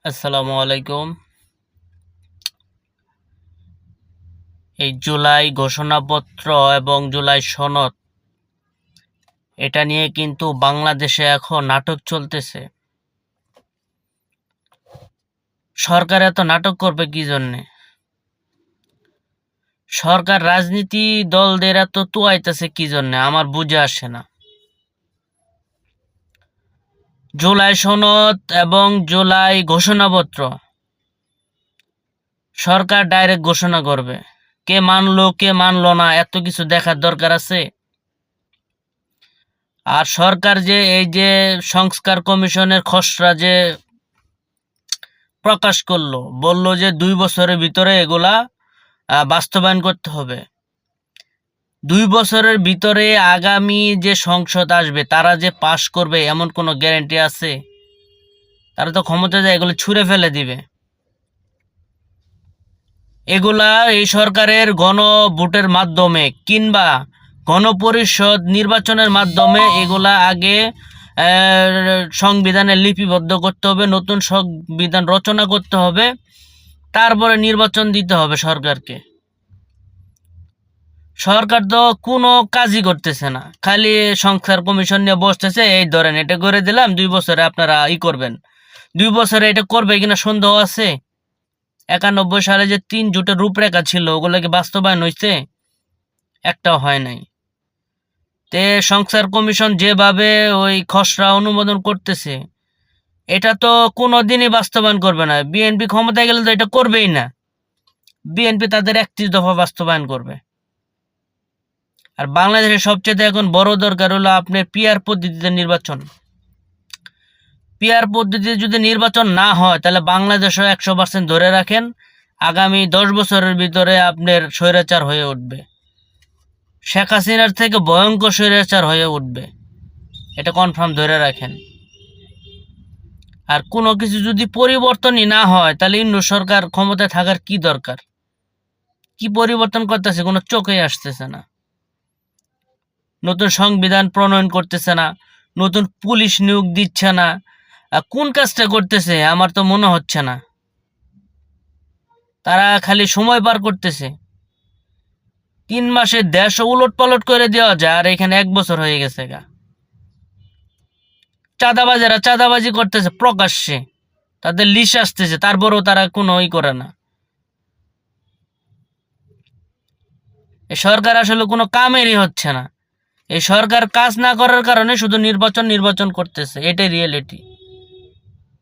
আসসালামু আলাইকুম। এই জুলাই ঘোষণাপত্র এবং জুলাই সনদ এটা নিয়ে কিন্তু বাংলাদেশে এখন নাটক চলতেছে। সরকার এত নাটক করবে কি জন্যে? সরকার রাজনীতি দলদের এত তুয়াইতেছে কি জন্যে আমার বুঝে আসে না। জুলাই সনদ এবং জুলাই ঘোষণাপত্র সরকার ডাইরেক্ট ঘোষণা করবে। কে মানলো কে মানলো না এত কিছু দেখার দরকার আছে? আর সরকার যে এই যে সংস্কার কমিশনের খসড়া যে প্রকাশ করলো, বলল যে 2 বছরের ভিতরে এগুলা বাস্তবায়ন করতে হবে। 2 বছরের ভিতরে আগামী যে সংসদ আসবে তারা যে পাশ করবে এমন কোনো গ্যারান্টি আছে? তারা তো ক্ষমতা যায় এগুলো ছুঁড়ে ফেলে দিবে। এগুলা এই সরকারের গণভোটের মাধ্যমে কিংবা গণপরিষদ নির্বাচনের মাধ্যমে এগুলা আগে সংবিধানে লিপিবদ্ধ করতে হবে, নতুন সংবিধান রচনা করতে হবে, তারপরে নির্বাচন দিতে হবে সরকারকে। সরকার তো কোনো কাজই করতেছে না, খালি সংস্কার কমিশন নিয়ে বসতেছে। এই ধরেন এটা করে দিলাম, 2 বছরে আপনারা করবেন। 2 বছরে এটা করবে কিনা সন্দেহ আছে। 91 সালে যে 3 জোটের রূপরেখা ছিল ওগুলো কি বাস্তবায়ন হয়েছে? একটাও হয় নাই। তে সংস্কার কমিশন যেভাবে ওই খসড়া অনুমোদন করতেছে এটা তো কোনোদিনই বাস্তবায়ন করবে না। বিএনপি ক্ষমতায় গেলে তো এটা করবেই না। বিএনপি তাদের 31 দফা বাস্তবায়ন করবে। আর বাংলাদেশের সবচেয়ে এখন বড় দরকার হলো আপনার পিআর পদ্ধতিতে নির্বাচন। পিআর পদ্ধতিতে যদি নির্বাচন না হয় তাহলে বাংলাদেশও 100% ধরে রাখেন আগামী 10 বছরের ভিতরে আপনার স্বৈরাচার হয়ে উঠবে। শেখ হাসিনার থেকে ভয়ঙ্কর স্বৈরাচার হয়ে উঠবে, এটা কনফার্ম ধরে রাখেন। আর কোনো কিছু যদি পরিবর্তনই না হয় তাহলে ইন্নু সরকার ক্ষমতায় থাকার কি দরকার? কি পরিবর্তন করতেছে কোনো চোখেই আসতেছে না। নতুন সংবিধান প্রণয়ন করতেছে না, নতুন পুলিশ নিয়োগ দিচ্ছে না। কোন কাজটা করতেছে আমার তো মনে হচ্ছে না। তারা খালি সময় পার করতেছে। 3 মাসে দেশ উলট পালট করে দেওয়া যায় আর এখানে 1 বছর হয়ে গেছে গা। চাঁদাবাজেরা চাঁদাবাজি করতেছে প্রকাশ্যে, তাদের লিস্ট আসতেছে, তারপরেও তারা কোনো করে না। এই সরকার আসলে কোনো কামেরই হচ্ছে না। এই সরকার কাজ না করার কারণে শুধু নির্বাচন নির্বাচন করতেছে, এটাই রিয়েলিটি।